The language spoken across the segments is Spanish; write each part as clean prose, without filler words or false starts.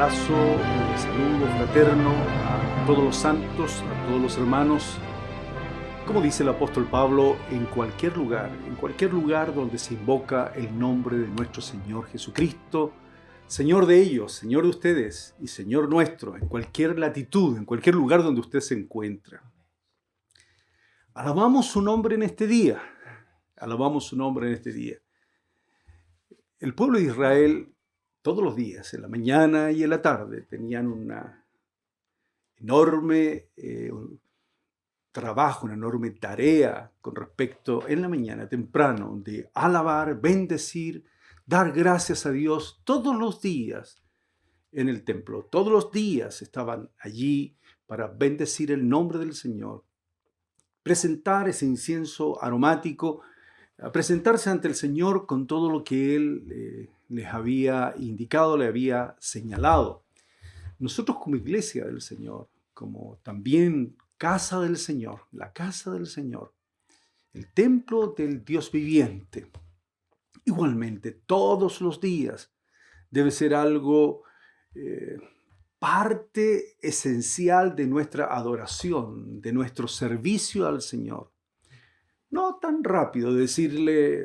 abrazo, un saludo fraterno a todos los santos, a todos los hermanos. Como dice el apóstol Pablo, en cualquier lugar donde se invoca el nombre de nuestro Señor Jesucristo, Señor de ellos, Señor de ustedes y Señor nuestro, en cualquier latitud, en cualquier lugar donde usted se encuentra. Alabamos su nombre en este día. Alabamos su nombre en este día. El pueblo de Israel, todos los días, en la mañana y en la tarde, tenían una enorme trabajo, una enorme tarea con respecto, en la mañana temprano, de alabar, bendecir, dar gracias a Dios todos los días en el templo. Todos los días estaban allí para bendecir el nombre del Señor, presentar ese incienso aromático, a presentarse ante el Señor con todo lo que Él les había indicado, le había señalado. Nosotros como iglesia del Señor, como también casa del Señor, la casa del Señor, el templo del Dios viviente, igualmente todos los días debe ser algo parte esencial de nuestra adoración, de nuestro servicio al Señor. No tan rápido decirle,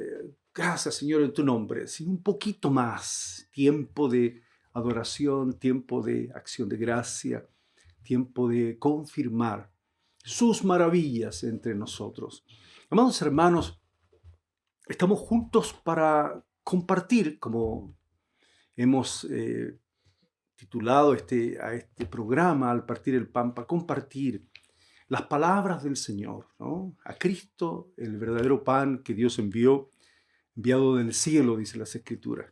gracias Señor en tu nombre, sino un poquito más, tiempo de adoración, tiempo de acción de gracia, tiempo de confirmar sus maravillas entre nosotros. Amados hermanos, estamos juntos para compartir, como hemos titulado a este programa, al partir el pan, para compartir las palabras del Señor, ¿no? A Cristo, el verdadero pan que Dios enviado del cielo, dice las Escrituras.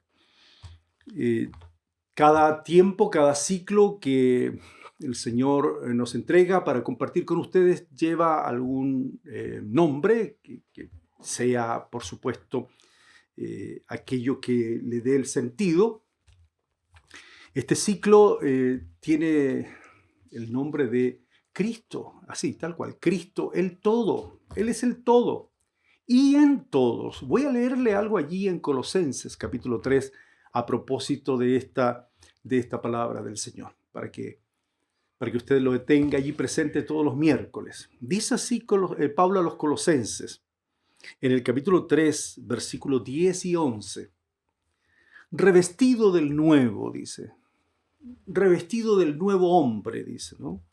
Cada tiempo, cada ciclo que el Señor nos entrega para compartir con ustedes lleva algún nombre, que sea, por supuesto, aquello que le dé el sentido. Este ciclo tiene el nombre de Cristo, así, tal cual, Cristo, el todo. Él es el todo. Y en todos. Voy a leerle algo allí en Colosenses, capítulo 3, a propósito de esta palabra del Señor, para que usted lo tenga allí presente todos los miércoles. Dice así Pablo a los Colosenses, en el capítulo 3, versículos 10 y 11. Revestido del nuevo, dice. Revestido del nuevo hombre, dice, ¿no?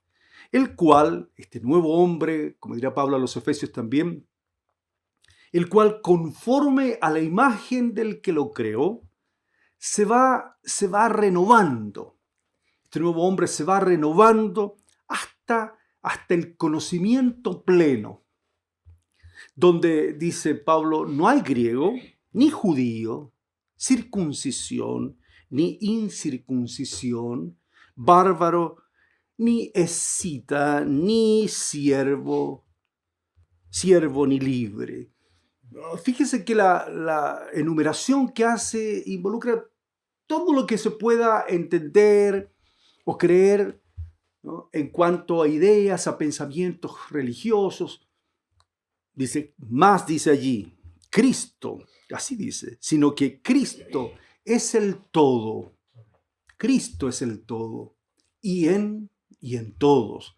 El cual, este nuevo hombre, como dirá Pablo a los Efesios también, el cual conforme a la imagen del que lo creó, se va renovando. Este nuevo hombre se va renovando hasta el conocimiento pleno, donde, dice Pablo, no hay griego, ni judío, circuncisión, ni incircuncisión, bárbaro, ni escita, ni siervo ni libre. Fíjese que la enumeración que hace involucra todo lo que se pueda entender o creer, ¿no?, en cuanto a ideas, a pensamientos religiosos. Dice allí, Cristo, así dice, sino que Cristo es el todo. Cristo es el todo. Y en todos.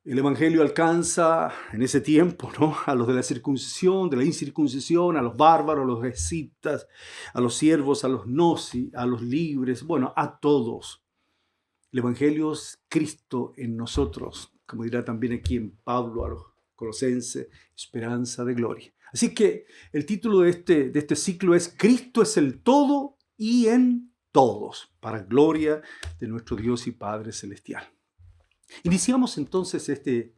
El Evangelio alcanza en ese tiempo, ¿no?, a los de la circuncisión, de la incircuncisión, a los bárbaros, a los escitas, a los siervos, a los gnosis, a los libres, bueno, a todos. El Evangelio es Cristo en nosotros, como dirá también aquí en Pablo a los Colosenses, esperanza de gloria. Así que el título de este ciclo es Cristo es el todo y en todos, para gloria de nuestro Dios y Padre Celestial. Iniciamos entonces este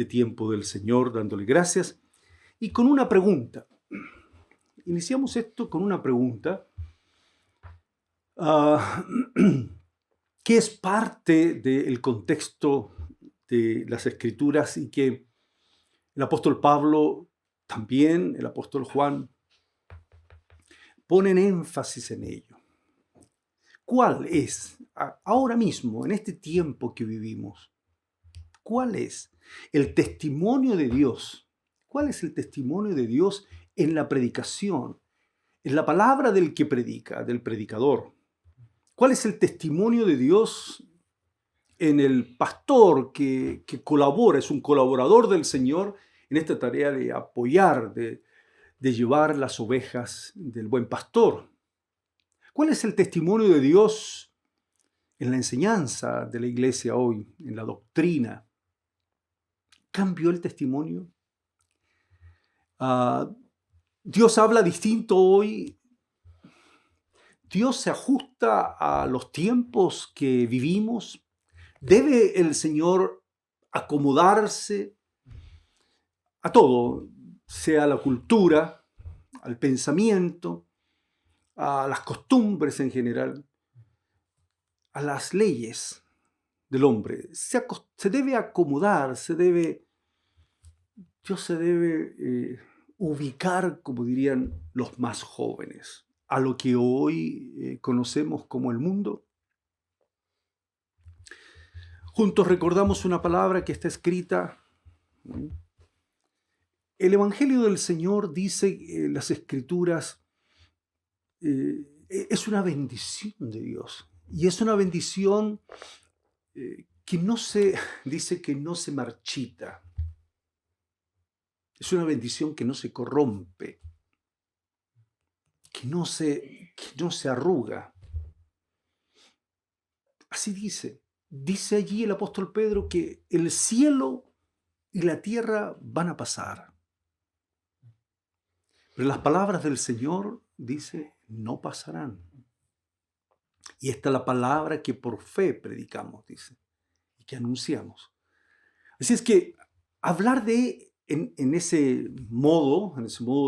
tiempo del Señor dándole gracias y con una pregunta. Iniciamos esto con una pregunta que es parte del contexto de las Escrituras y que el apóstol Pablo, también el apóstol Juan, ponen énfasis en ello. ¿Cuál es, ahora mismo, en este tiempo que vivimos, cuál es el testimonio de Dios? ¿Cuál es el testimonio de Dios en la predicación, en la palabra del que predica, del predicador? ¿Cuál es el testimonio de Dios en el pastor que colabora, es un colaborador del Señor en esta tarea de apoyar, de llevar las ovejas del buen pastor? ¿Cuál es el testimonio de Dios en la enseñanza de la iglesia hoy, en la doctrina? ¿Cambió el testimonio? Dios habla distinto hoy. Dios se ajusta a los tiempos que vivimos. ¿Debe el Señor acomodarse a todo, sea la cultura, al pensamiento, a las costumbres en general, a las leyes del hombre? Se debe acomodar, Dios se debe ubicar, como dirían los más jóvenes, a lo que hoy conocemos como el mundo. Juntos recordamos una palabra que está escrita. El Evangelio del Señor dice en las Escrituras, es una bendición de Dios. Y es una bendición dice que no se marchita. Es una bendición que no se corrompe, que no se arruga. Así dice. Dice allí el apóstol Pedro que el cielo y la tierra van a pasar. Pero las palabras del Señor, dice, no pasarán. Y esta es la palabra que por fe predicamos, dice, y que anunciamos. Así es que hablar en ese modo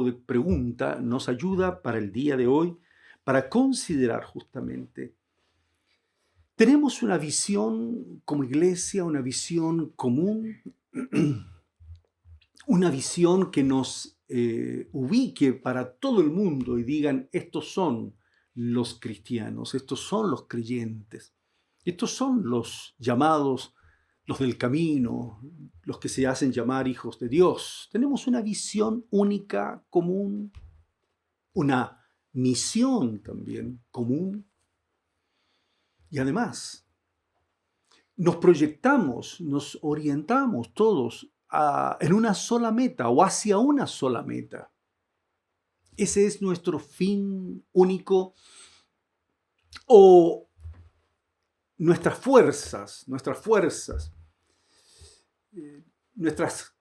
de pregunta, nos ayuda para el día de hoy, para considerar justamente. Tenemos una visión como iglesia, una visión común, una visión que nos ubique para todo el mundo y digan, estos son los cristianos, estos son los creyentes, estos son los llamados, los del camino, los que se hacen llamar hijos de Dios. Tenemos una visión única, común, una misión también común. Y además, nos proyectamos, nos orientamos todos en una sola meta o hacia una sola meta. Ese es nuestro fin único, o nuestras fuerzas, nuestras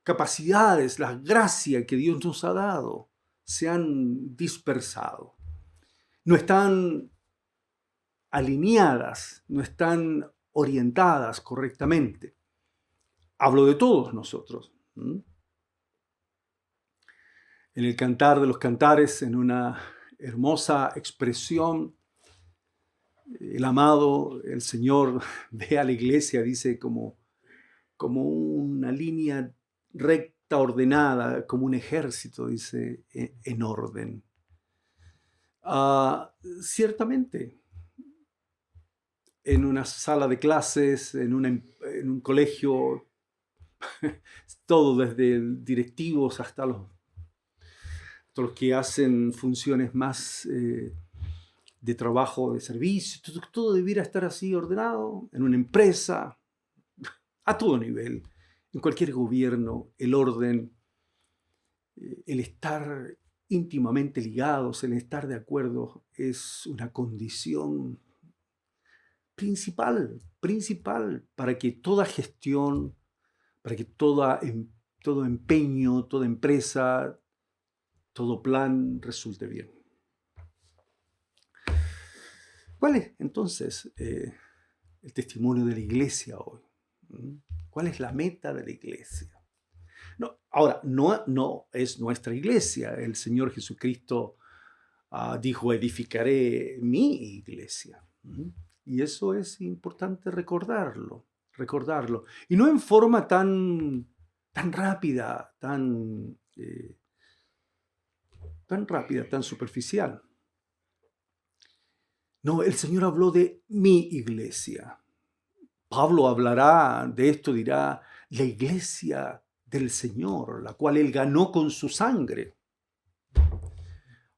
capacidades, la gracia que Dios nos ha dado, se han dispersado. No están alineadas, no están orientadas correctamente. Hablo de todos nosotros. En el Cantar de los Cantares, en una hermosa expresión, el amado, el Señor, ve a la iglesia, dice, como una línea recta, ordenada, como un ejército, dice, en orden. Ciertamente, en una sala de clases, en un colegio, todo desde directivos hasta los que hacen funciones más de trabajo, de servicio, todo debiera estar así ordenado, en una empresa, a todo nivel, en cualquier gobierno, el orden, el estar íntimamente ligados, el estar de acuerdo es una condición principal para que toda gestión, para que todo empeño, toda empresa, todo plan resulte bien. ¿Cuál es entonces el testimonio de la iglesia hoy? ¿Cuál es la meta de la iglesia? Ahora, no es nuestra iglesia. El Señor Jesucristo dijo, edificaré mi iglesia. Y eso es importante recordarlo. Y no en forma tan rápida, tan superficial. No, el Señor habló de mi iglesia. Pablo hablará de esto, dirá, la iglesia del Señor, la cual Él ganó con su sangre.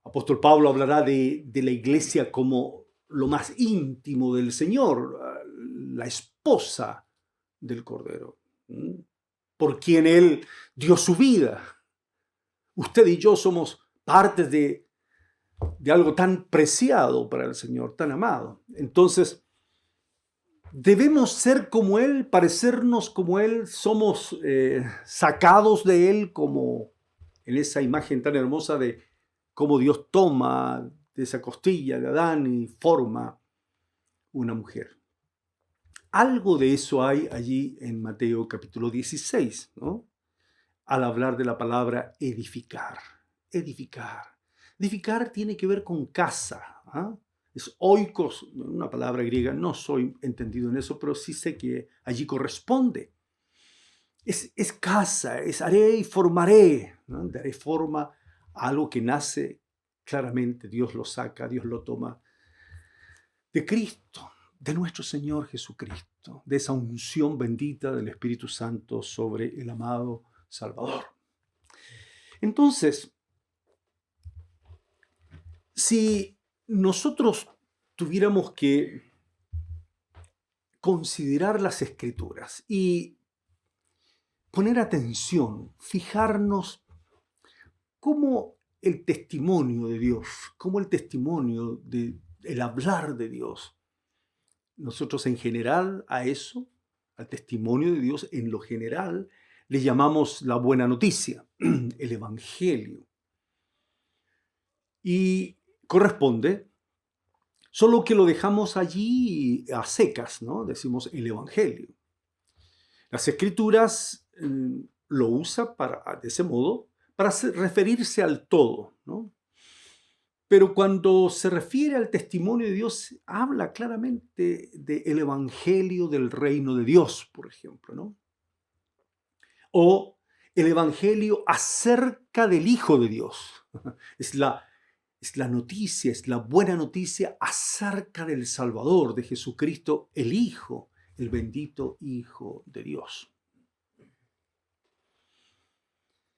Apóstol Pablo hablará de la iglesia como lo más íntimo del Señor, la esposa del Cordero, por quien Él dio su vida. Usted y yo somos partes de algo tan preciado para el Señor, tan amado. Entonces, debemos ser como Él, parecernos como Él, somos sacados de Él como en esa imagen tan hermosa de cómo Dios toma de esa costilla de Adán y forma una mujer. Algo de eso hay allí en Mateo capítulo 16, ¿no? Al hablar de la palabra edificar. Edificar. Edificar tiene que ver con casa. Es oikos, una palabra griega, no soy entendido en eso, pero sí sé que allí corresponde. Es casa, es haré y formaré, ¿no? Daré forma a algo que nace claramente, Dios lo saca, Dios lo toma de Cristo, de nuestro Señor Jesucristo, de esa unción bendita del Espíritu Santo sobre el amado Salvador. Entonces, si nosotros tuviéramos que considerar las Escrituras y poner atención, fijarnos cómo el testimonio de Dios, cómo el testimonio del hablar de Dios, nosotros en general a eso, al testimonio de Dios en lo general, le llamamos la buena noticia, el Evangelio. Y corresponde, solo que lo dejamos allí a secas, ¿no? Decimos el Evangelio. Las Escrituras lo usa de ese modo para referirse al todo, ¿no? Pero cuando se refiere al testimonio de Dios, habla claramente del Evangelio del reino de Dios, por ejemplo, ¿no? O el Evangelio acerca del Hijo de Dios. Es la noticia, es la buena noticia acerca del Salvador, de Jesucristo, el Hijo, el bendito Hijo de Dios.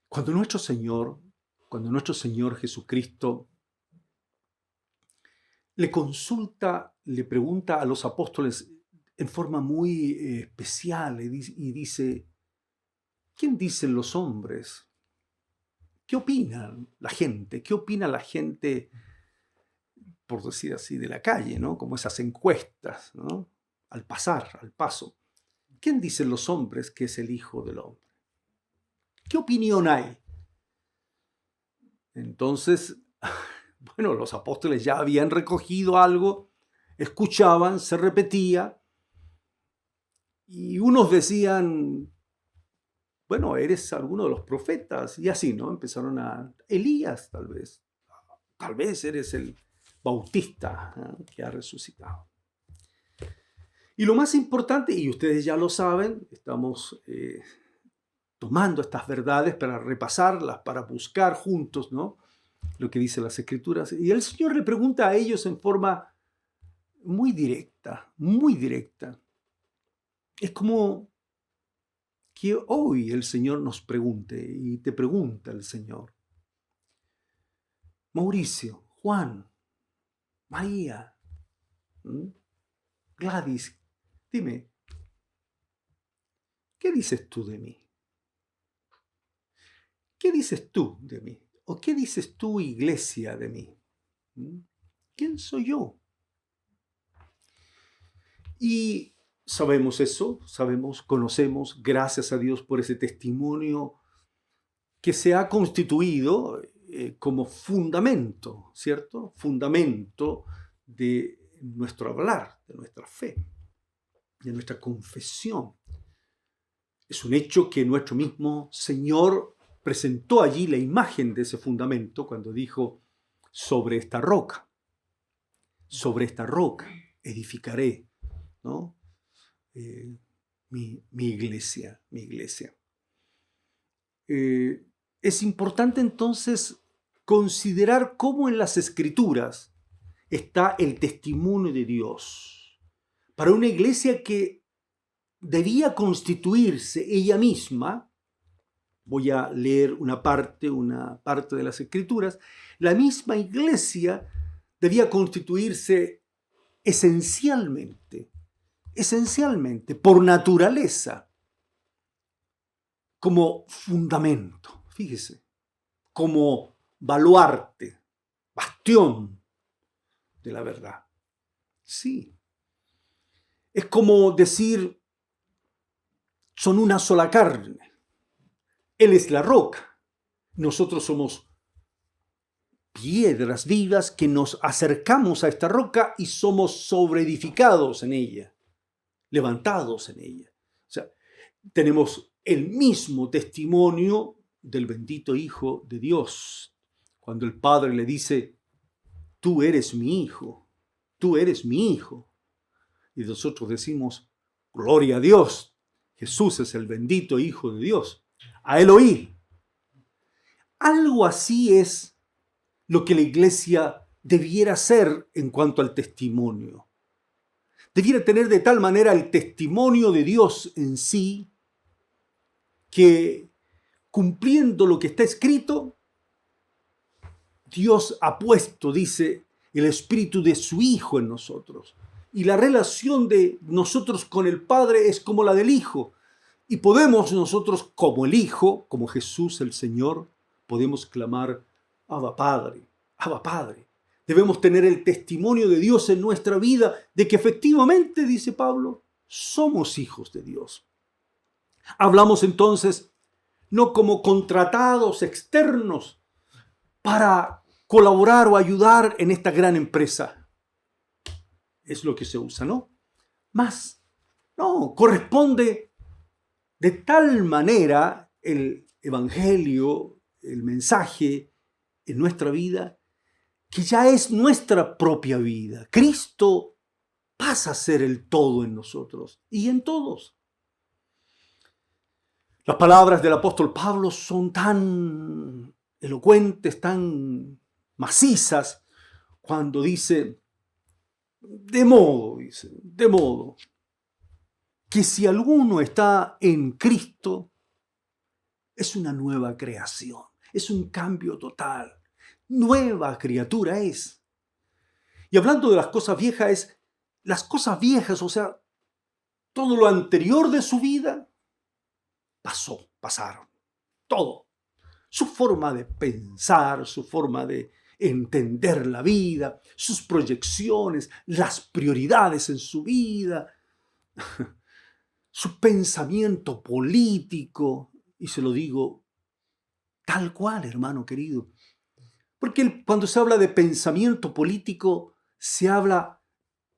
Cuando nuestro Señor Jesucristo le pregunta a los apóstoles en forma muy especial y dice, ¿quién dicen los hombres? ¿Qué opina la gente? ¿Qué opina la gente, por decir así, de la calle, ¿no? Como esas encuestas, ¿no? Al paso. ¿Quién dicen los hombres que es el Hijo del Hombre? ¿Qué opinión hay? Entonces, bueno, los apóstoles ya habían recogido algo, escuchaban, se repetía, y unos decían, bueno, eres alguno de los profetas, y así, ¿no? Empezaron Elías, tal vez eres el Bautista, ¿eh? Que ha resucitado. Y lo más importante, y ustedes ya lo saben, estamos tomando estas verdades para repasarlas, para buscar juntos, ¿no? Lo que dicen las Escrituras. Y el Señor le pregunta a ellos en forma muy directa, muy directa. Es como que hoy el Señor nos pregunte, y te pregunta el Señor. Mauricio, Juan, María, Gladys, dime, ¿qué dices tú de mí? ¿Qué dices tú de mí? ¿O qué dices tú, iglesia, de mí? ¿Quién soy yo? Y sabemos eso, conocemos, gracias a Dios por ese testimonio que se ha constituido como fundamento, ¿cierto? Fundamento de nuestro hablar, de nuestra fe, de nuestra confesión. Es un hecho que nuestro mismo Señor presentó allí la imagen de ese fundamento cuando dijo, sobre esta roca edificaré, ¿no? Mi iglesia. Es importante entonces considerar cómo en las Escrituras está el testimonio de Dios para una iglesia que debía constituirse ella misma. Voy a leer una parte de las Escrituras. La misma iglesia debía constituirse esencialmente, por naturaleza, como fundamento, fíjese, como baluarte, bastión de la verdad. Sí. Es como decir, son una sola carne. Él es la roca. Nosotros somos piedras vivas que nos acercamos a esta roca y somos sobreedificados en ella, levantados en ella. O sea, tenemos el mismo testimonio del bendito Hijo de Dios. Cuando el Padre le dice, tú eres mi Hijo, tú eres mi Hijo. Y nosotros decimos, gloria a Dios, Jesús es el bendito Hijo de Dios. A Él oír. Algo así es lo que la iglesia debiera ser en cuanto al testimonio. Debiera tener de tal manera el testimonio de Dios en sí que, cumpliendo lo que está escrito, Dios ha puesto, dice, el espíritu de su Hijo en nosotros. Y la relación de nosotros con el Padre es como la del Hijo. Y podemos nosotros, como el Hijo, como Jesús el Señor, podemos clamar, Abba Padre, Abba Padre. Debemos tener el testimonio de Dios en nuestra vida de que efectivamente, dice Pablo, somos hijos de Dios. Hablamos entonces no como contratados externos para colaborar o ayudar en esta gran empresa. Es lo que se usa, ¿no? Más, no, corresponde de tal manera el evangelio, el mensaje en nuestra vida, que ya es nuestra propia vida. Cristo pasa a ser el todo en nosotros y en todos. Las palabras del apóstol Pablo son tan elocuentes, tan macizas, cuando dice, de modo, que si alguno está en Cristo, es una nueva creación, es un cambio total, nueva criatura es. Y hablando de las cosas viejas, o sea, todo lo anterior de su vida, pasaron, todo. Su forma de pensar, su forma de entender la vida, sus proyecciones, las prioridades en su vida, su pensamiento político, y se lo digo tal cual, hermano querido. Porque cuando se habla de pensamiento político, se habla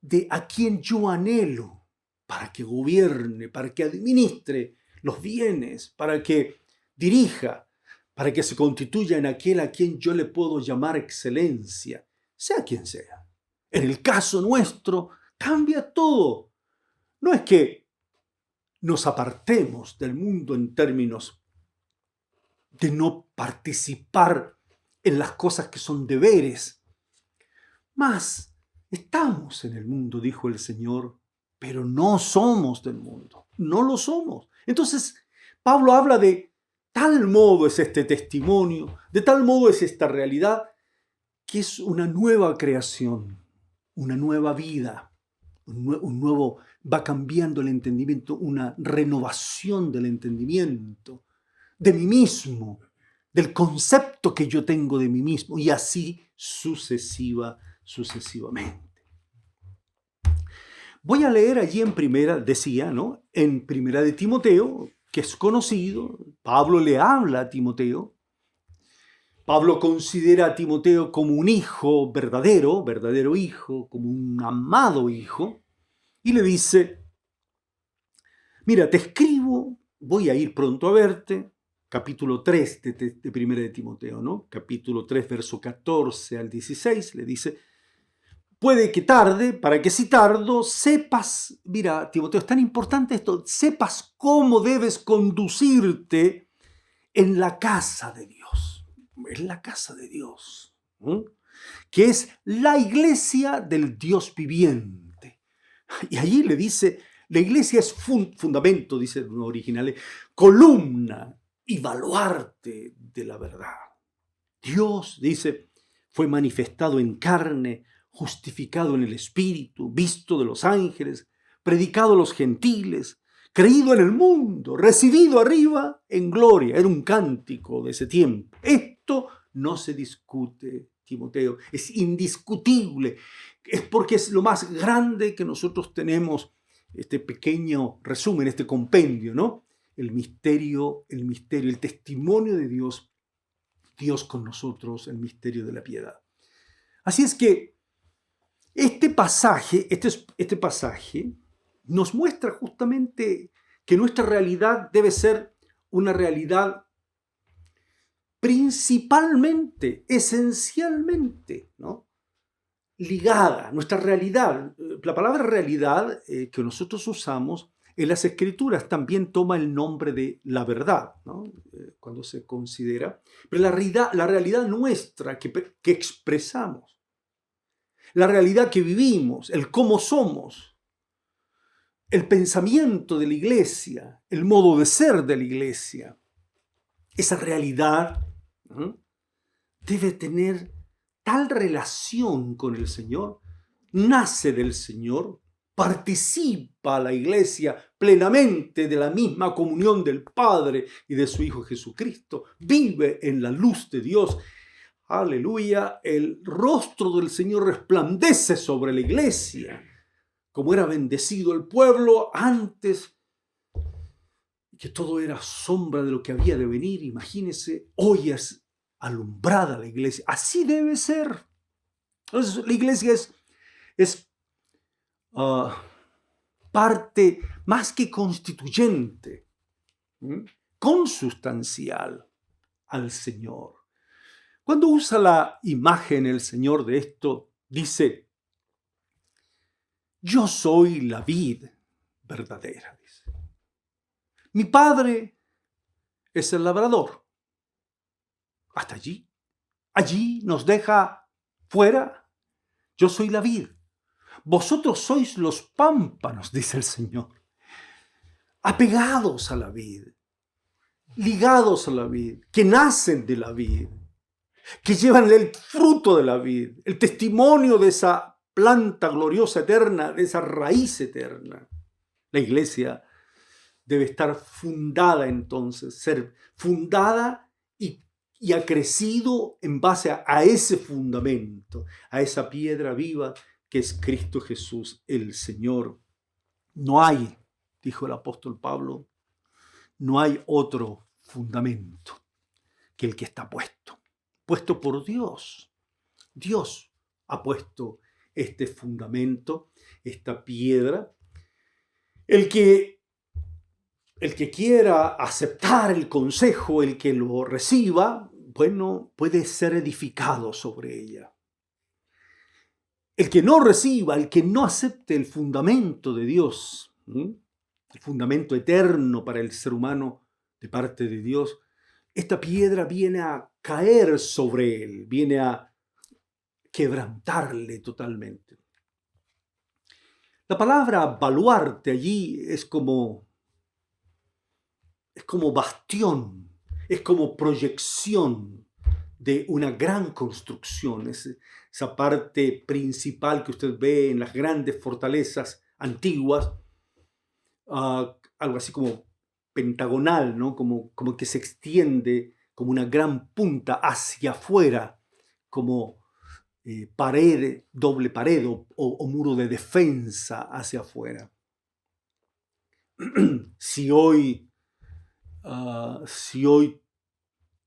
de a quien yo anhelo para que gobierne, para que administre los bienes, para que dirija, para que se constituya en aquel a quien yo le puedo llamar excelencia, sea quien sea. En el caso nuestro, cambia todo. No es que nos apartemos del mundo en términos de no participar en las cosas que son deberes. Mas estamos en el mundo, dijo el Señor, pero no somos del mundo, no lo somos. Entonces, Pablo habla de tal modo es este testimonio, de tal modo es esta realidad, que es una nueva creación, una nueva vida, un nuevo, va cambiando el entendimiento, una renovación del entendimiento, de mí mismo, del concepto que yo tengo de mí mismo, y así sucesivamente. Voy a leer allí en primera, decía, ¿no? En primera de Timoteo, que es conocido, Pablo le habla a Timoteo. Pablo considera a Timoteo como un hijo verdadero hijo, como un amado hijo, y le dice, mira, te escribo, voy a ir pronto a verte, capítulo 3 de primera de Timoteo, ¿no? Capítulo 3, verso 14 al 16, le dice, puede que tarde, para que si tardo, sepas, mira, Timoteo, es tan importante esto, sepas cómo debes conducirte en la casa de Dios. En la casa de Dios, ¿eh? Que es la iglesia del Dios viviente. Y allí le dice, la iglesia es fundamento, dice en original, columna y baluarte de la verdad. Dios, dice, fue manifestado en carne, justificado en el Espíritu, visto de los ángeles, predicado a los gentiles, creído en el mundo, recibido arriba en gloria. Era un cántico de ese tiempo. Esto no se discute, Timoteo, es indiscutible. Es porque es lo más grande que nosotros tenemos, este pequeño resumen, este compendio, ¿no? El misterio, el testimonio de Dios, Dios con nosotros, el misterio de la piedad. Así es que este pasaje nos muestra justamente que nuestra realidad debe ser una realidad principalmente, esencialmente, ¿no?, ligada. Nuestra realidad, la palabra realidad que nosotros usamos en las Escrituras también toma el nombre de la verdad, ¿no?, cuando se considera. Pero la realidad nuestra que expresamos, la realidad que vivimos, el cómo somos, el pensamiento de la iglesia, el modo de ser de la iglesia, esa realidad, ¿no?, debe tener tal relación con el Señor, nace del Señor, participa la iglesia plenamente de la misma comunión del Padre y de su Hijo Jesucristo, vive en la luz de Dios. Aleluya, el rostro del Señor resplandece sobre la iglesia, como era bendecido el pueblo antes, que todo era sombra de lo que había de venir. Imagínese, hoy es alumbrada la iglesia. Así debe ser. Entonces, la iglesia es parte más que constituyente, consustancial al Señor. Cuando usa la imagen el Señor de esto, dice: yo soy la vid verdadera, dice. Mi Padre es el labrador. Hasta allí. Allí nos deja fuera. Yo soy la vid. Vosotros sois los pámpanos, dice el Señor. Apegados a la vid, ligados a la vid, que nacen de la vid, que llevan el fruto de la vid, el testimonio de esa planta gloriosa eterna, de esa raíz eterna. La iglesia debe estar fundada entonces, ser fundada y ha crecido en base a ese fundamento, a esa piedra viva que es Cristo Jesús el Señor. No hay, dijo el apóstol Pablo, no hay otro fundamento que el que está puesto por Dios. Dios ha puesto este fundamento, esta piedra. El que quiera aceptar el consejo, el que lo reciba, bueno, puede ser edificado sobre ella. El que no reciba, el que no acepte el fundamento de Dios, el fundamento eterno para el ser humano de parte de Dios, esta piedra viene a caer sobre él, viene a quebrantarle totalmente. La palabra baluarte allí es como bastión, es como proyección de una gran construcción. Es esa parte principal que usted ve en las grandes fortalezas antiguas, algo así como pentagonal, ¿no? Como que se extiende como una gran punta hacia afuera, como pared, doble pared o muro de defensa hacia afuera. Si hoy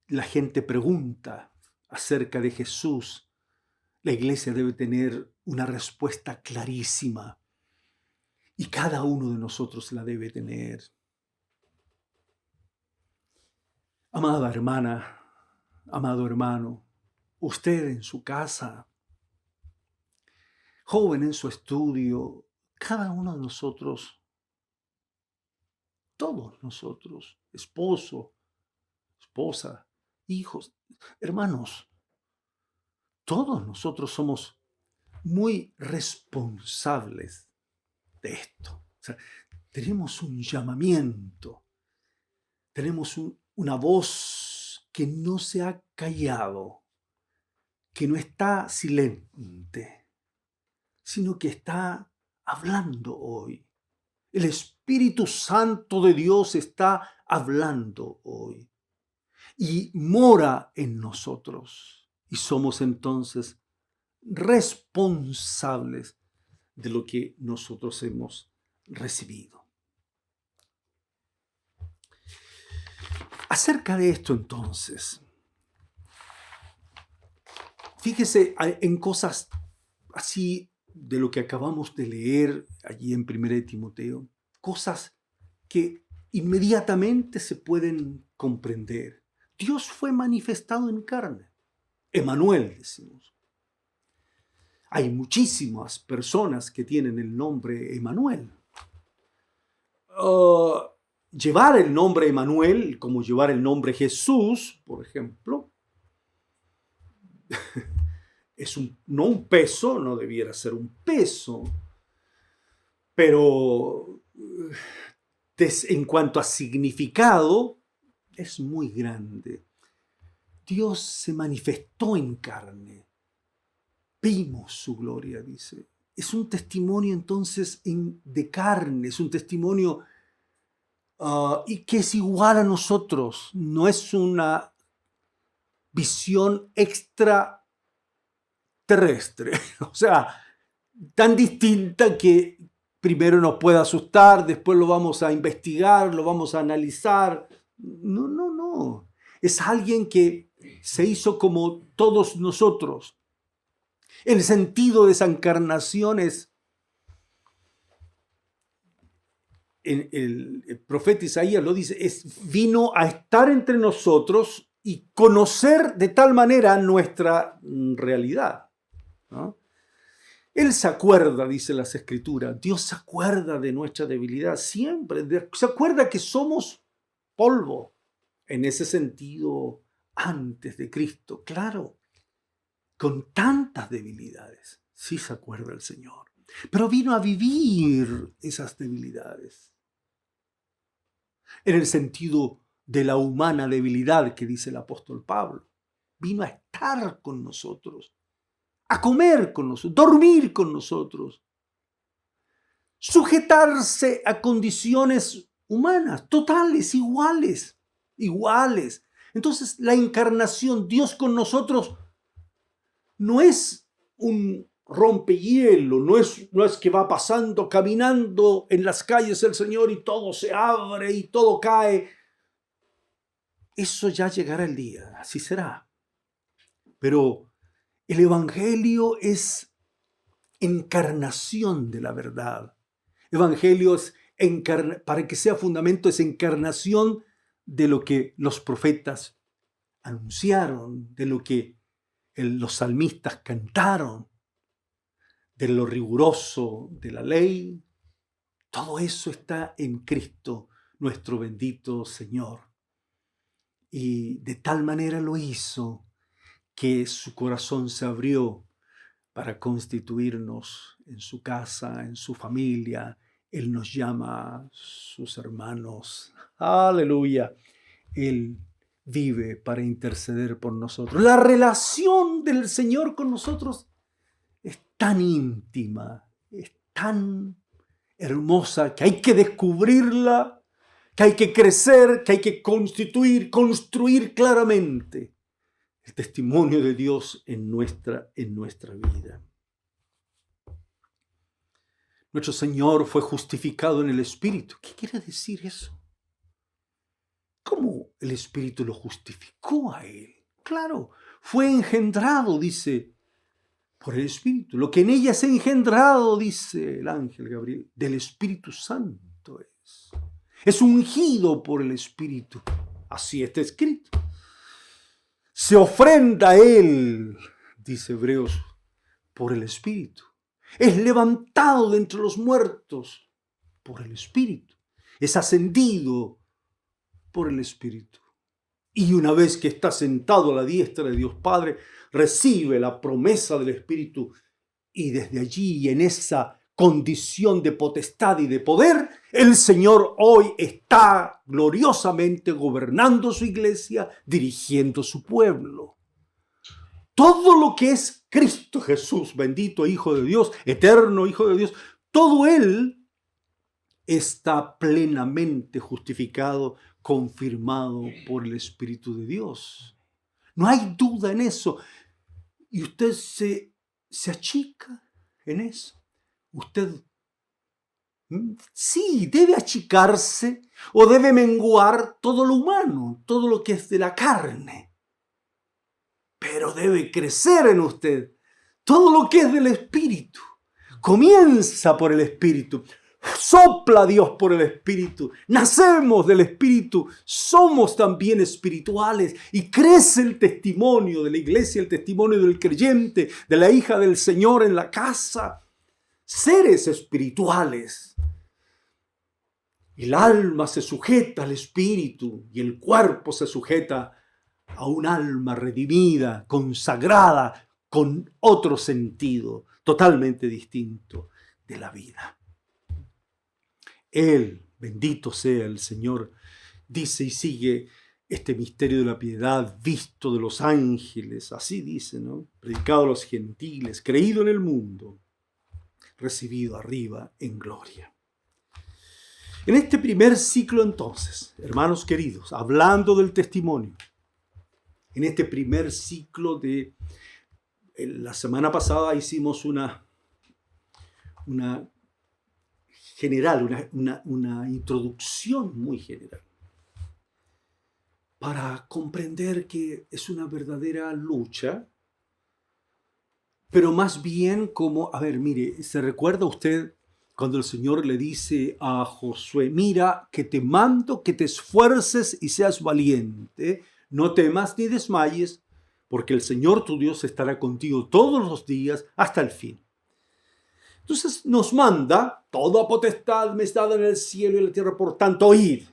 la gente pregunta acerca de Jesús, la iglesia debe tener una respuesta clarísima y cada uno de nosotros la debe tener. Amada hermana, amado hermano, usted en su casa, joven en su estudio, cada uno de nosotros, todos nosotros, esposo, esposa, hijos, hermanos, todos nosotros somos muy responsables de esto. O sea, tenemos un llamamiento, tenemos una voz que no se ha callado, que no está silente. sino que está hablando hoy. El Espíritu Santo de Dios está hablando hoy y mora en nosotros. Y somos entonces responsables de lo que nosotros hemos recibido. Acerca de esto entonces, fíjese en cosas así de lo que acabamos de leer allí en 1 Timoteo, cosas que inmediatamente se pueden comprender. Dios fue manifestado en carne. Emmanuel, decimos. Hay muchísimas personas que tienen el nombre Emmanuel. Llevar el nombre Emmanuel, como llevar el nombre Jesús, por ejemplo, es no un peso, no debiera ser un peso, pero en cuanto a significado, es muy grande. Dios se manifestó en carne. Vimos su gloria, dice. Es un testimonio entonces de carne, es un testimonio y que es igual a nosotros. No es una visión extraterrestre, o sea, tan distinta que primero nos puede asustar, después lo vamos a investigar, lo vamos a analizar. No. Es alguien que se hizo como todos nosotros. El sentido de esa encarnación es, el profeta Isaías lo dice, vino a estar entre nosotros y conocer de tal manera nuestra realidad, ¿no? Él se acuerda, dice las Escrituras, Dios se acuerda de nuestra debilidad siempre, se acuerda que somos polvo, en ese sentido, antes de Cristo, claro, con tantas debilidades, sí se acuerda el Señor, pero vino a vivir esas debilidades, en el sentido de la humana debilidad que dice el apóstol Pablo, vino a estar con nosotros, a comer con nosotros, dormir con nosotros, sujetarse a condiciones humanas, totales, iguales. Entonces, la encarnación, Dios con nosotros, no es un rompehielo, no es que va pasando, caminando en las calles el Señor y todo se abre y todo cae. Eso ya llegará el día, así será. Pero el Evangelio es encarnación de la verdad. Evangelio es para que sea fundamento, es encarnación de lo que los profetas anunciaron, de lo que los salmistas cantaron, de lo riguroso de la ley. Todo eso está en Cristo, nuestro bendito Señor. Y de tal manera lo hizo que su corazón se abrió para constituirnos en su casa, en su familia. Él nos llama sus hermanos. Aleluya. Él vive para interceder por nosotros. La relación del Señor con nosotros es tan íntima, es tan hermosa que hay que descubrirla, que hay que crecer, que hay que construir claramente el testimonio de Dios en nuestra vida. Nuestro Señor fue justificado en el Espíritu. ¿Qué quiere decir eso? ¿Cómo el Espíritu lo justificó a Él? Claro, fue engendrado, dice, por el Espíritu. Lo que en ella es engendrado, dice el ángel Gabriel, del Espíritu Santo es. Es ungido por el Espíritu. Así está escrito. Se ofrenda a Él, dice Hebreos, por el Espíritu. Es levantado de entre los muertos por el Espíritu. Es ascendido por el Espíritu. Y una vez que está sentado a la diestra de Dios Padre, recibe la promesa del Espíritu. Y desde allí, en esa condición de potestad y de poder, el Señor hoy está gloriosamente gobernando su iglesia, dirigiendo su pueblo. todo lo que es Cristo Jesús, bendito Hijo de Dios, eterno Hijo de Dios, todo Él está plenamente justificado, confirmado por el Espíritu de Dios. No hay duda en eso. Y usted se achica en eso. Usted sí debe achicarse o debe menguar todo lo humano, todo lo que es de la carne. Pero debe crecer en usted todo lo que es del Espíritu. Comienza por el Espíritu. Sopla Dios por el Espíritu. Nacemos del Espíritu. Somos también espirituales. Y crece el testimonio de la iglesia, el testimonio del creyente, de la hija del Señor en la casa. Seres espirituales. El alma se sujeta al Espíritu y el cuerpo se sujeta a un alma redimida, consagrada, con otro sentido totalmente distinto de la vida. Él, bendito sea el Señor, dice y sigue este misterio de la piedad, visto de los ángeles, así dice, ¿no? Predicado a los gentiles, creído en el mundo, recibido arriba en gloria. En este primer ciclo entonces, hermanos queridos, hablando del testimonio, en este primer ciclo de la semana pasada hicimos una general, una introducción muy general para comprender que es una verdadera lucha, pero más bien como, a ver, mire, ¿se recuerda usted cuando el Señor le dice a Josué, mira que te mando que te esfuerces y seas valiente, no temas ni desmayes, porque el Señor tu Dios estará contigo todos los días hasta el fin? Entonces nos manda, toda potestad me es dada en el cielo y en la tierra, por tanto, id,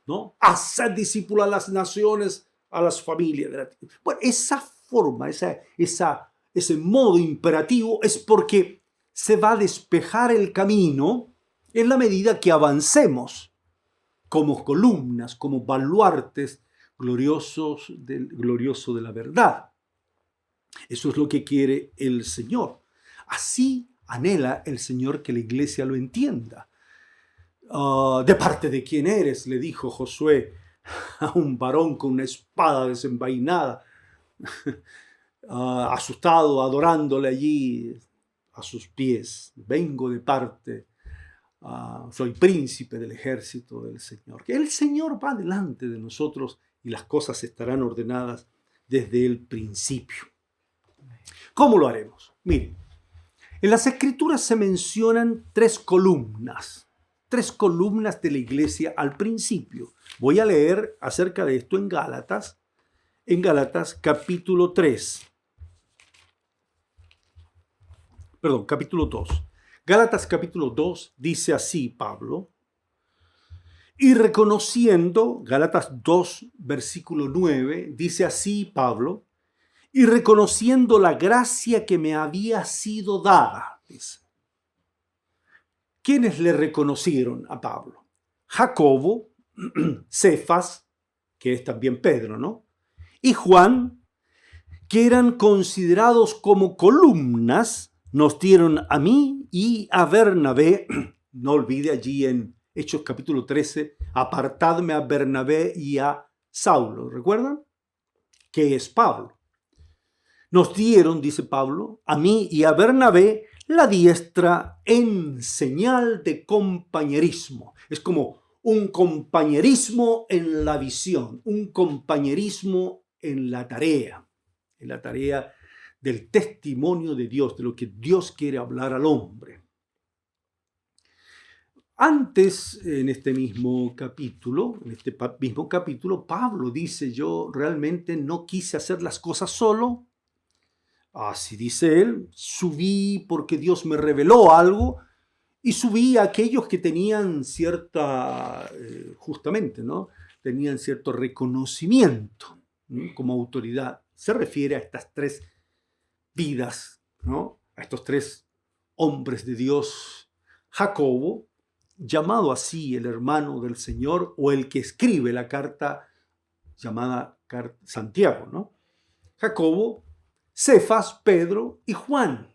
¿no? Haced discípulos a las naciones, a las familias de la tierra. Bueno, esa forma, ese modo imperativo es porque se va a despejar el camino en la medida que avancemos como columnas, como baluartes glorioso de la verdad. Eso es lo que quiere el Señor. Así anhela el Señor que la iglesia lo entienda. ¿De parte de quién eres?, le dijo Josué a un varón con una espada desenvainada, asustado, adorándole allí a sus pies. Vengo de parte, soy príncipe del ejército del Señor. Que el Señor va delante de nosotros y las cosas estarán ordenadas desde el principio. ¿Cómo lo haremos? Miren, en las Escrituras se mencionan tres columnas de la iglesia al principio. Voy a leer acerca de esto en Gálatas capítulo 2. Gálatas capítulo 2 dice así Pablo, y reconociendo, Gálatas 2 versículo 9, dice así Pablo, y reconociendo la gracia que me había sido dada, dice. ¿Quiénes le reconocieron a Pablo? Jacobo, Cefas, que es también Pedro, ¿no? Y Juan, que eran considerados como columnas, nos dieron a mí y a Bernabé. No olvide allí en Hechos capítulo 13, apartadme a Bernabé y a Saulo. ¿Recuerdan? Que es Pablo. Nos dieron, dice Pablo, a mí y a Bernabé la diestra en señal de compañerismo. Es como un compañerismo en la visión, un compañerismo en la tarea del testimonio de Dios, de lo que Dios quiere hablar al hombre. Antes, en este mismo capítulo, Pablo dice, yo realmente no quise hacer las cosas solo. Así dice él, subí porque Dios me reveló algo y subí a aquellos que tenían justamente, ¿no? Tenían cierto reconocimiento, ¿no?, como autoridad. Se refiere a estas tres vidas, ¿no? A estos tres hombres de Dios. Jacobo, llamado así el hermano del Señor, o el que escribe la carta llamada Santiago, ¿no? Jacobo, Cefas, Pedro y Juan.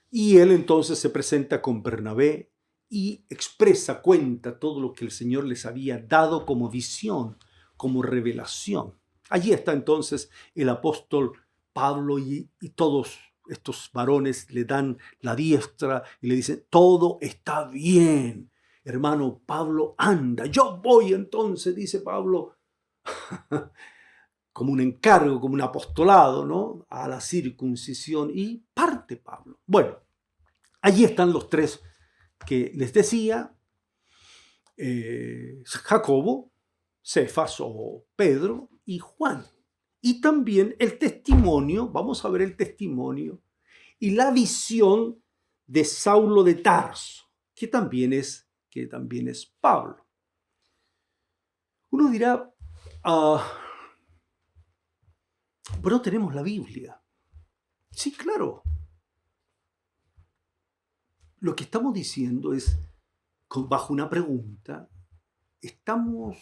Y él entonces se presenta con Bernabé y expresa, cuenta todo lo que el Señor les había dado como visión, como revelación. Allí está entonces el apóstol Pablo y todos estos varones le dan la diestra y le dicen, todo está bien, hermano Pablo, anda. Yo voy entonces, dice Pablo, como un encargo, como un apostolado, ¿no? A la circuncisión, y parte Pablo. Bueno, allí están los tres que les decía, Jacobo, Cefas o Pedro y Juan. Y también el testimonio, vamos a ver el testimonio y la visión de Saulo de Tarso, que también es Pablo. Uno dirá, bueno, tenemos la Biblia. Sí, claro. Lo que estamos diciendo es, bajo una pregunta, ¿estamos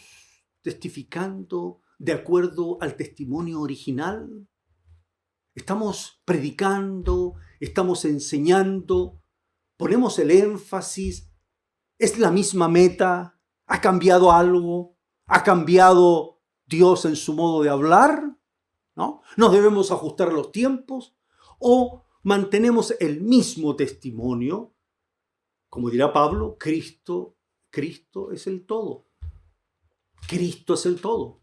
testificando de acuerdo al testimonio original? ¿Estamos predicando? ¿Estamos enseñando? ¿Ponemos el énfasis? ¿Es la misma meta? ¿Ha cambiado algo? ¿Ha cambiado Dios en su modo de hablar? ¿No? ¿Nos debemos ajustar a los tiempos? ¿O mantenemos el mismo testimonio? Como dirá Pablo, Cristo es el todo. Cristo es el todo.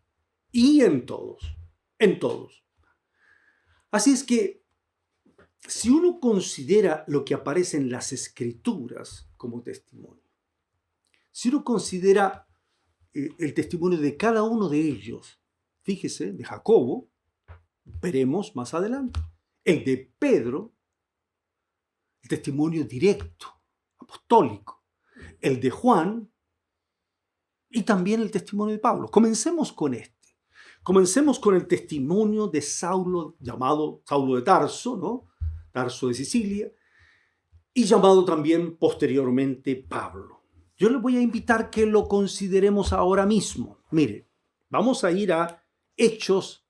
Y en todos. Así es que, si uno considera lo que aparece en las Escrituras como testimonio, si uno considera el testimonio de cada uno de ellos, fíjese, de Jacobo, veremos más adelante, el de Pedro, el testimonio directo, apostólico, el de Juan y también el testimonio de Pablo. Comencemos con este. Comencemos con el testimonio de Saulo, llamado Saulo de Tarso, ¿no? Tarso de Sicilia, y llamado también posteriormente Pablo. Yo les voy a invitar que lo consideremos ahora mismo. Mire, vamos a ir a Hechos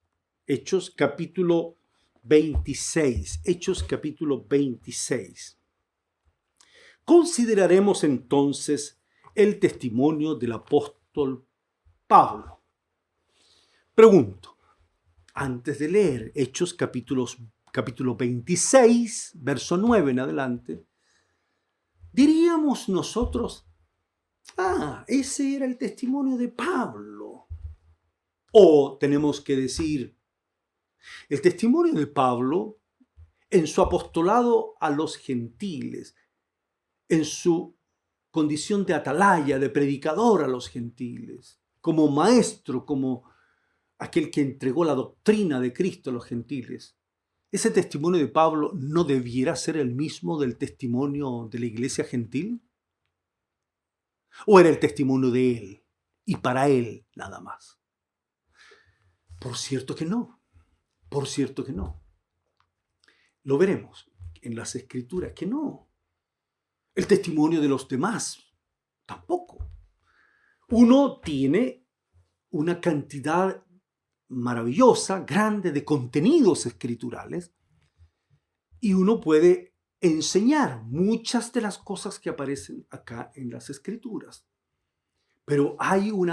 capítulo 26. Hechos capítulo 26. Consideraremos entonces el testimonio del apóstol Pablo. Pregunto, antes de leer Hechos capítulo 26, verso 9 en adelante, diríamos nosotros, ese era el testimonio de Pablo. O tenemos que decir, el testimonio de Pablo en su apostolado a los gentiles, en su condición de atalaya, de predicador a los gentiles, como maestro, como aquel que entregó la doctrina de Cristo a los gentiles. ¿Ese testimonio de Pablo no debiera ser el mismo del testimonio de la iglesia gentil? ¿O era el testimonio de él y para él nada más? Por cierto que no. Por cierto que no. Lo veremos en las Escrituras que no. El testimonio de los demás tampoco. Uno tiene una cantidad maravillosa, grande de contenidos escriturales y uno puede enseñar muchas de las cosas que aparecen acá en las Escrituras. Pero hay un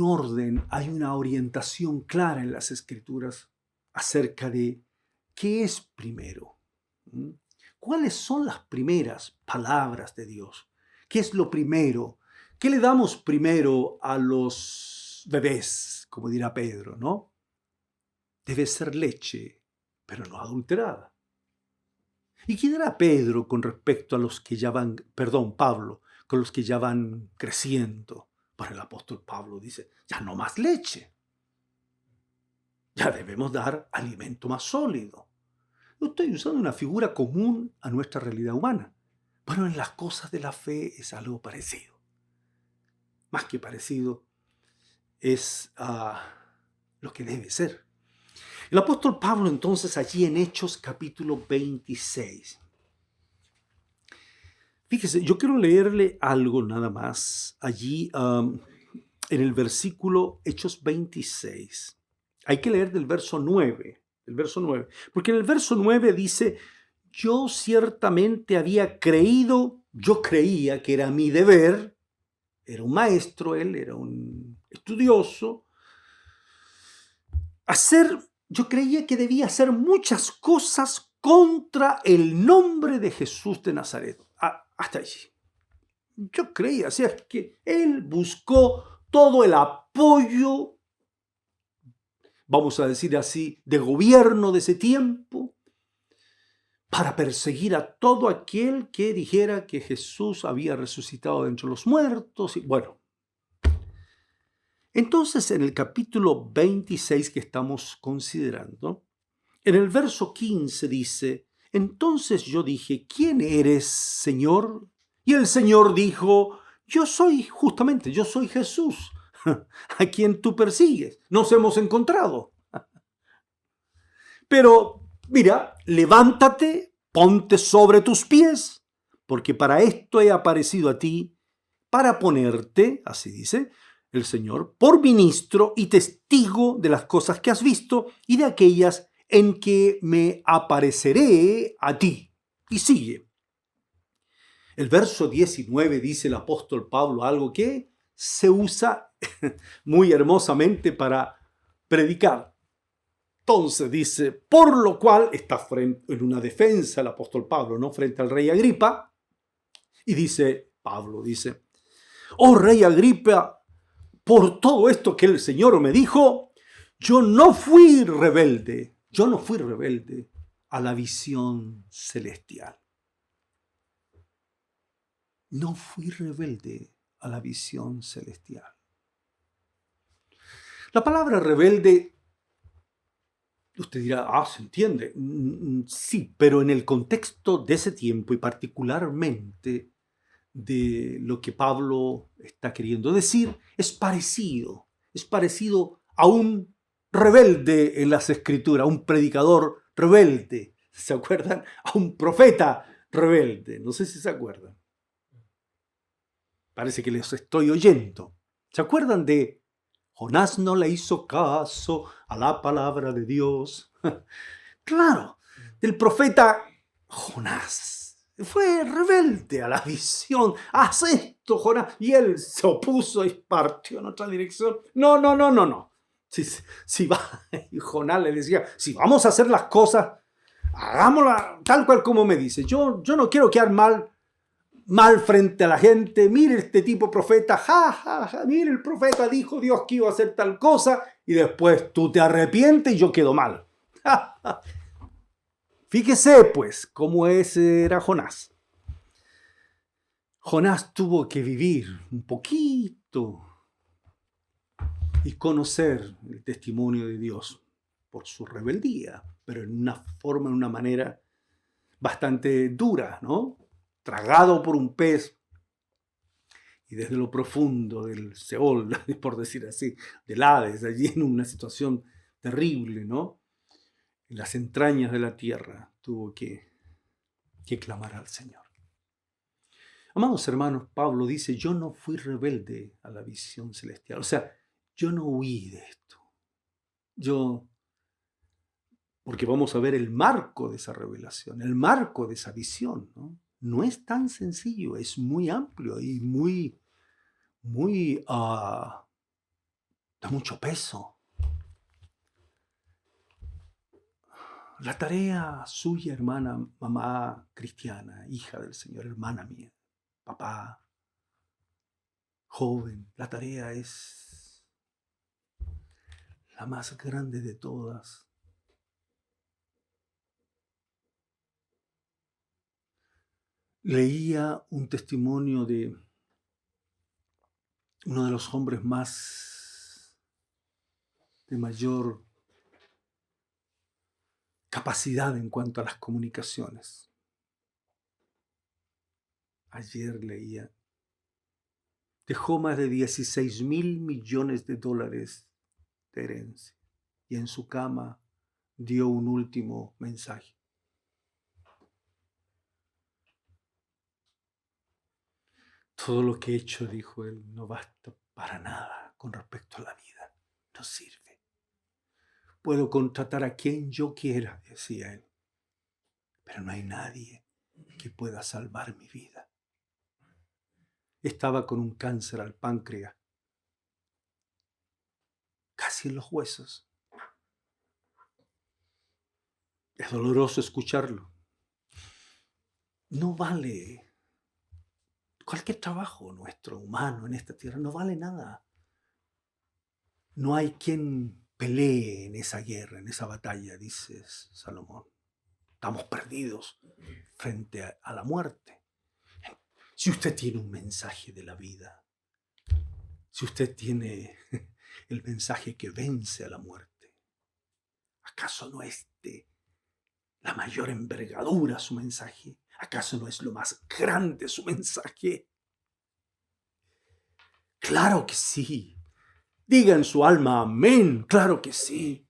orden, hay una orientación clara en las Escrituras acerca de qué es primero. ¿Cuáles son las primeras palabras de Dios? ¿Qué es lo primero? ¿Qué le damos primero a los bebés, como dirá Pedro, no? Debe ser leche, pero no adulterada. ¿Y qué dirá Pedro con respecto a los que ya van, Pablo, con los que ya van creciendo? Bueno, el apóstol Pablo dice, ya no más leche. Ya debemos dar alimento más sólido. Yo estoy usando una figura común a nuestra realidad humana. Bueno, en las cosas de la fe es algo parecido. Más que parecido, es lo que debe ser. El apóstol Pablo entonces allí en Hechos capítulo 26. Fíjese, yo quiero leerle algo nada más allí en el versículo Hechos 26. Hay que leer del verso 9, porque en el verso 9 dice, yo ciertamente había creído, yo creía que era mi deber, era un maestro él, era un estudioso, yo creía que debía hacer muchas cosas contra el nombre de Jesús de Nazaret. Hasta allí. Yo creía, o sea, que él buscó todo el apoyo, vamos a decir así, de gobierno de ese tiempo, para perseguir a todo aquel que dijera que Jesús había resucitado de entre los muertos. Y bueno, entonces en el capítulo 26 que estamos considerando, en el verso 15 dice, entonces yo dije, ¿quién eres, Señor? Y el Señor dijo, yo soy Jesús, a quien tú persigues. Nos hemos encontrado. Pero mira, levántate, ponte sobre tus pies, porque para esto he aparecido a ti, para ponerte, así dice el Señor, por ministro y testigo de las cosas que has visto y de aquellas en que me apareceré a ti. Y sigue. El verso 19 dice el apóstol Pablo algo que se usa muy hermosamente para predicar. Entonces dice, por lo cual está en una defensa el apóstol Pablo, ¿no? Frente al rey Agripa. Y dice, Pablo dice, oh rey Agripa, por todo esto que el Señor me dijo, yo no fui rebelde a la visión celestial. No fui rebelde a la visión celestial. La palabra rebelde, usted dirá, se entiende. Sí, pero en el contexto de ese tiempo y particularmente de lo que Pablo está queriendo decir, es parecido a un rebelde en las escrituras, a un predicador rebelde, ¿se acuerdan? A un profeta rebelde, no sé si se acuerdan. Parece que les estoy oyendo. ¿Se acuerdan de Jonás no le hizo caso a la palabra de Dios? Claro, del profeta Jonás. Fue rebelde a la visión. Haz esto, Jonás. Y él se opuso y partió en otra dirección. No. Si va, y Jonás le decía, si vamos a hacer las cosas, hagámoslas tal cual como me dice. Yo no quiero quedar mal frente a la gente. Mire este tipo profeta, mire el profeta dijo Dios que iba a hacer tal cosa y después tú te arrepientes y yo quedo mal. Fíjese pues cómo ese era Jonás. Jonás tuvo que vivir un poquito y conocer el testimonio de Dios por su rebeldía, pero en una manera bastante dura, ¿no? Tragado por un pez y desde lo profundo del Seol, por decir así, del Hades, allí en una situación terrible, ¿no? En las entrañas de la tierra tuvo que clamar al Señor. Amados hermanos, Pablo dice, yo no fui rebelde a la visión celestial. O sea, yo no huí de esto. Porque vamos a ver el marco de esa revelación, el marco de esa visión, ¿no? No es tan sencillo, es muy amplio y de mucho peso. La tarea suya, hermana, mamá cristiana, hija del Señor, hermana mía, papá, joven, la tarea es la más grande de todas. Leía un testimonio de uno de los hombres de mayor capacidad en cuanto a las comunicaciones. Ayer leía, dejó más de 16,000 millones de dólares de herencia y en su cama dio un último mensaje. Todo lo que he hecho, dijo él, no basta para nada con respecto a la vida. No sirve. puedo contratar a quien yo quiera, decía él, pero no hay nadie que pueda salvar mi vida. Estaba con un cáncer al páncreas, casi en los huesos. Es doloroso escucharlo. No vale cualquier trabajo nuestro, humano, en esta tierra, no vale nada. No hay quien pelee en esa guerra, en esa batalla, dice Salomón. Estamos perdidos frente a la muerte. Si usted tiene un mensaje de la vida, si usted tiene el mensaje que vence a la muerte, ¿acaso no es de la mayor envergadura su mensaje? ¿Acaso no es lo más grande su mensaje? Claro que sí. Diga en su alma amén. Claro que sí.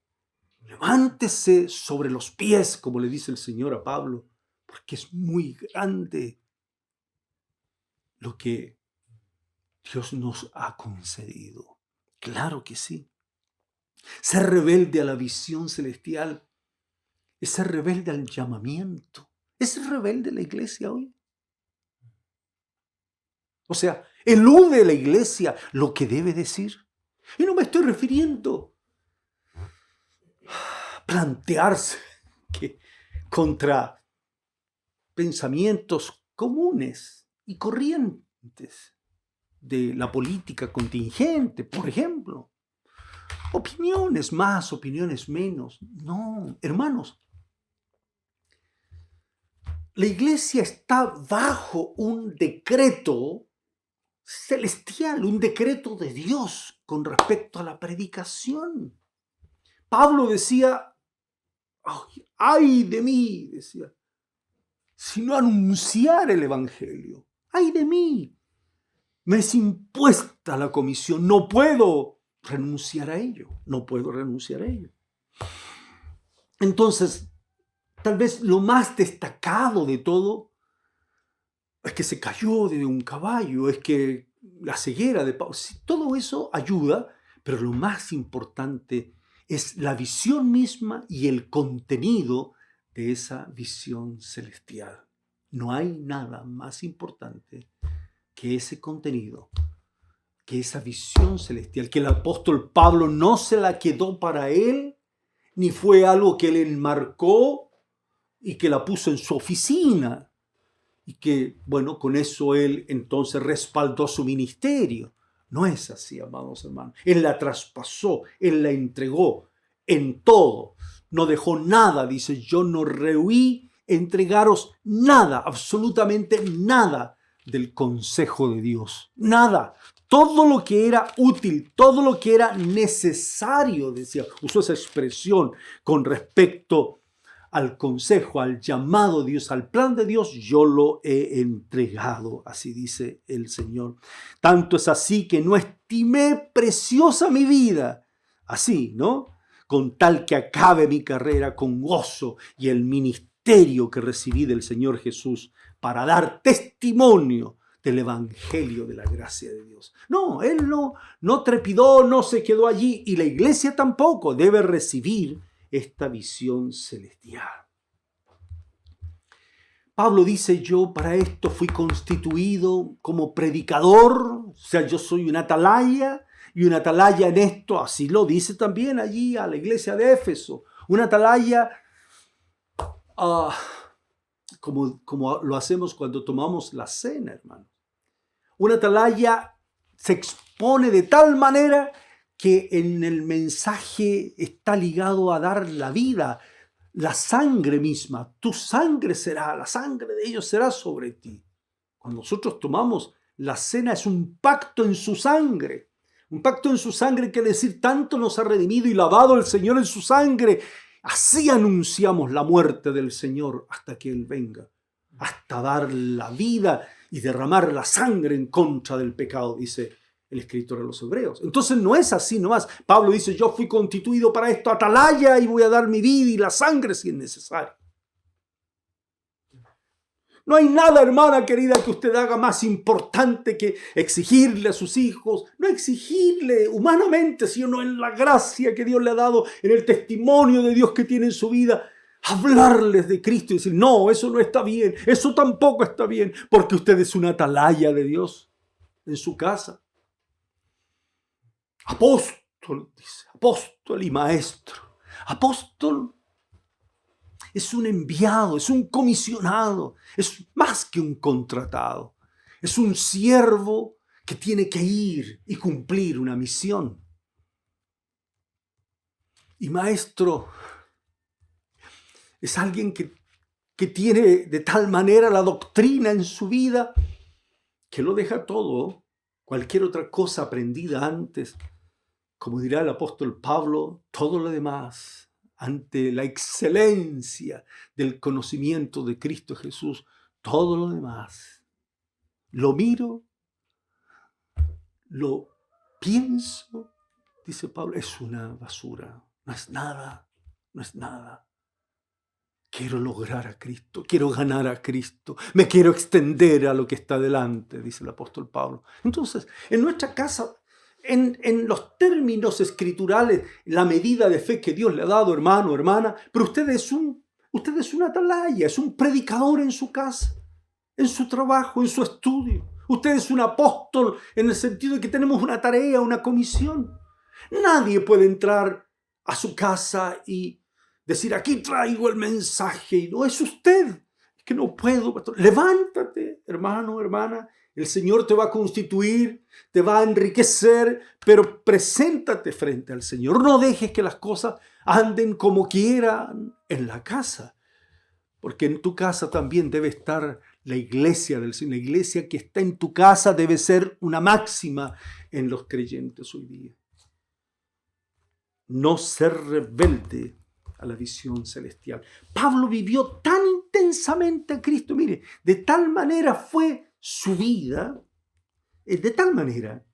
Levántese sobre los pies, como le dice el Señor a Pablo, porque es muy grande lo que Dios nos ha concedido. Claro que sí. Ser rebelde a la visión celestial es ser rebelde al llamamiento. ¿Es rebelde la iglesia hoy? O sea, elude la iglesia lo que debe decir. Y no me estoy refiriendo a plantearse contra pensamientos comunes y corrientes de la política contingente, por ejemplo. Opiniones más, opiniones menos. No, hermanos. La iglesia está bajo un decreto celestial, un decreto de Dios con respecto a la predicación. Pablo decía, ¡ay de mí! Decía, si no anunciar el evangelio, ¡ay de mí! Me es impuesta la comisión, no puedo renunciar a ello, no puedo renunciar a ello. Entonces, tal vez lo más destacado de todo es que se cayó de un caballo, es que la ceguera de Pablo, sí, todo eso ayuda, pero lo más importante es la visión misma y el contenido de esa visión celestial. No hay nada más importante que ese contenido, que esa visión celestial, que el apóstol Pablo no se la quedó para él, ni fue algo que él enmarcó y que la puso en su oficina. Y que, bueno, con eso él entonces respaldó su ministerio. No es así, amados hermanos. Él la traspasó, él la entregó en todo. No dejó nada, dice, yo no rehuí entregaros nada, absolutamente nada del consejo de Dios. Nada. Todo lo que era útil, todo lo que era necesario, decía, usó esa expresión con respecto al consejo, al llamado de Dios, al plan de Dios, yo lo he entregado, así dice el Señor. Tanto es así que no estimé preciosa mi vida, así, ¿no? Con tal que acabe mi carrera con gozo y el ministerio que recibí del Señor Jesús para dar testimonio del evangelio de la gracia de Dios. No, él no trepidó, no se quedó allí, y la iglesia tampoco debe recibir esta visión celestial. Pablo dice, yo para esto fui constituido como predicador, o sea, yo soy un atalaya, y un atalaya en esto, así lo dice también allí a la iglesia de Éfeso, un atalaya como lo hacemos cuando tomamos la cena, hermano. Un atalaya se expone de tal manera que en el mensaje está ligado a dar la vida, la sangre misma. Tu sangre será, la sangre de ellos será sobre ti. Cuando nosotros tomamos la cena es un pacto en su sangre. Un pacto en su sangre quiere decir tanto nos ha redimido y lavado el Señor en su sangre. Así anunciamos la muerte del Señor hasta que Él venga. Hasta dar la vida y derramar la sangre en contra del pecado, dice el escritor de los Hebreos. Entonces no es así nomás. Pablo dice, yo fui constituido para esto, atalaya, y voy a dar mi vida y la sangre si es necesario. No hay nada, hermana querida, que usted haga más importante que exigirle a sus hijos, no exigirle humanamente, sino en la gracia que Dios le ha dado, en el testimonio de Dios que tiene en su vida, hablarles de Cristo y decir, no, eso no está bien, eso tampoco está bien, porque usted es una atalaya de Dios en su casa. Apóstol, dice, apóstol y maestro. Apóstol es un enviado, es un comisionado, es más que un contratado. Es un siervo que tiene que ir y cumplir una misión. Y maestro es alguien que tiene de tal manera la doctrina en su vida que lo deja todo, cualquier otra cosa aprendida antes. Como dirá el apóstol Pablo, todo lo demás, ante la excelencia del conocimiento de Cristo Jesús, todo lo demás, lo miro, lo pienso, dice Pablo, es una basura, no es nada, no es nada. Quiero lograr a Cristo, quiero ganar a Cristo, me quiero extender a lo que está delante, dice el apóstol Pablo. Entonces, en nuestra casa, en los términos escriturales, la medida de fe que Dios le ha dado, hermano, hermana, pero usted es una atalaya, es un predicador en su casa, en su trabajo, en su estudio. Usted es un apóstol en el sentido de que tenemos una tarea, una comisión. Nadie puede entrar a su casa y decir, aquí traigo el mensaje, y no es usted. Es que no puedo, pastor. Levántate, hermano, hermana. El Señor te va a constituir, te va a enriquecer, pero preséntate frente al Señor. No dejes que las cosas anden como quieran en la casa, porque en tu casa también debe estar la iglesia del Señor. La iglesia que está en tu casa debe ser una máxima en los creyentes hoy día. No ser rebelde a la visión celestial. Pablo vivió tan intensamente a Cristo, mire, de tal manera fue su vida, de tal manera,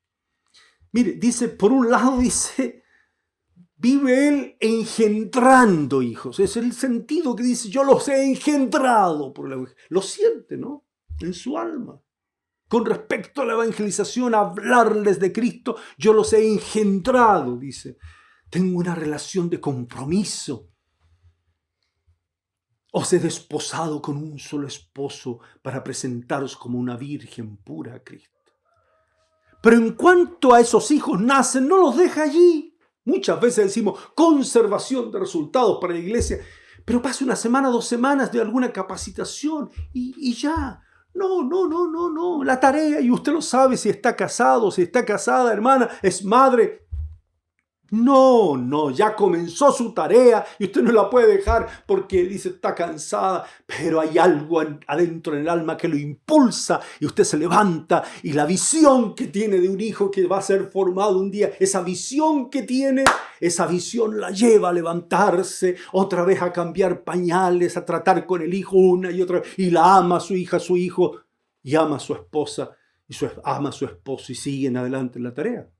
mire, dice, por un lado dice, vive él engendrando hijos, es el sentido que dice, yo los he engendrado, lo siente, ¿no? En su alma. Con respecto a la evangelización, a hablarles de Cristo, yo los he engendrado, dice. Tengo una relación de compromiso. Os he desposado con un solo esposo para presentaros como una virgen pura a Cristo. Pero en cuanto a esos hijos nacen, no los deja allí. Muchas veces decimos conservación de resultados para la iglesia, pero pasa una semana, 2 semanas de alguna capacitación y ya. No. La tarea, y usted lo sabe si está casado, si está casada, hermana, es madre. No, ya comenzó su tarea y usted no la puede dejar porque dice está cansada, pero hay algo adentro en el alma que lo impulsa y usted se levanta y la visión que tiene de un hijo que va a ser formado un día, esa visión que tiene, esa visión la lleva a levantarse, otra vez a cambiar pañales, a tratar con el hijo una y otra vez, y la ama a su hija, a su hijo, y ama a su esposa, y ama a su esposo y siguen adelante en la tarea.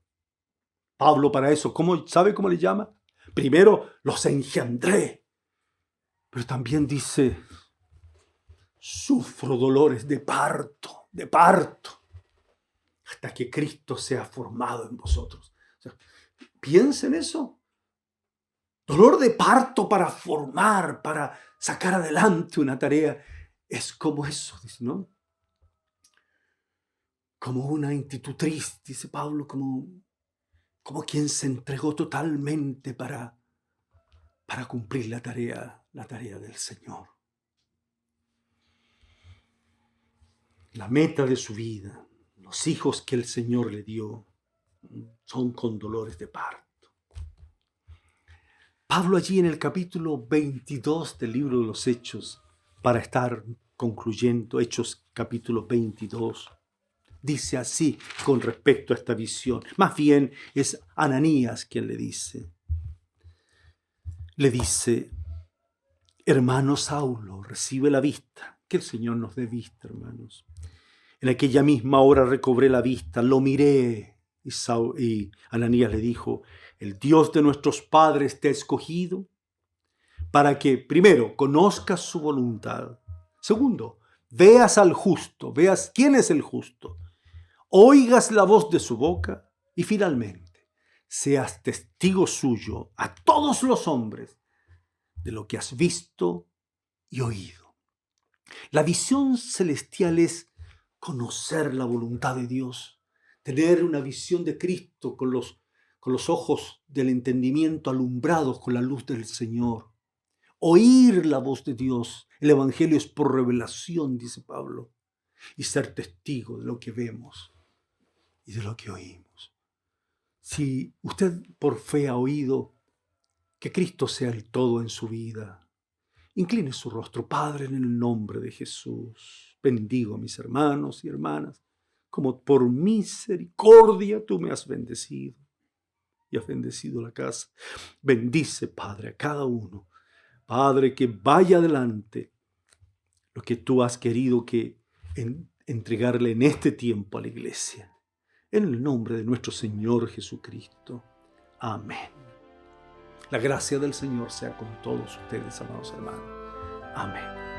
Pablo para eso, ¿sabe cómo le llama? Primero, los engendré. Pero también dice, sufro dolores de parto, hasta que Cristo sea formado en vosotros. O sea, piensen eso. Dolor de parto para formar, para sacar adelante una tarea. Es como eso, dice, ¿no? Como una institutriz, dice Pablo, como quien se entregó totalmente para cumplir la tarea del Señor. La meta de su vida, los hijos que el Señor le dio, son con dolores de parto. Pablo allí en el capítulo 22 del libro de los Hechos, para estar concluyendo, Hechos capítulo 22, dice así con respecto a esta visión. Más bien es Ananías quien le dice. Le dice, hermano Saulo, recibe la vista. Que el Señor nos dé vista, hermanos. En aquella misma hora recobré la vista, lo miré. Y Ananías le dijo, el Dios de nuestros padres te ha escogido para que, primero, conozcas su voluntad. Segundo, veas al justo, veas quién es el justo, oigas la voz de su boca y finalmente seas testigo suyo a todos los hombres de lo que has visto y oído. La visión celestial es conocer la voluntad de Dios, tener una visión de Cristo con los ojos del entendimiento alumbrados con la luz del Señor. Oír la voz de Dios. El Evangelio es por revelación, dice Pablo, y ser testigo de lo que vemos y de lo que oímos. Si usted por fe ha oído que Cristo sea el todo en su vida, incline su rostro. Padre, en el nombre de Jesús, bendigo a mis hermanos y hermanas, como por misericordia tú me has bendecido y has bendecido la casa. Bendice, Padre, a cada uno. Padre, que vaya adelante lo que tú has querido que entregarle en este tiempo a la iglesia. En el nombre de nuestro Señor Jesucristo. Amén. La gracia del Señor sea con todos ustedes, amados hermanos. Amén.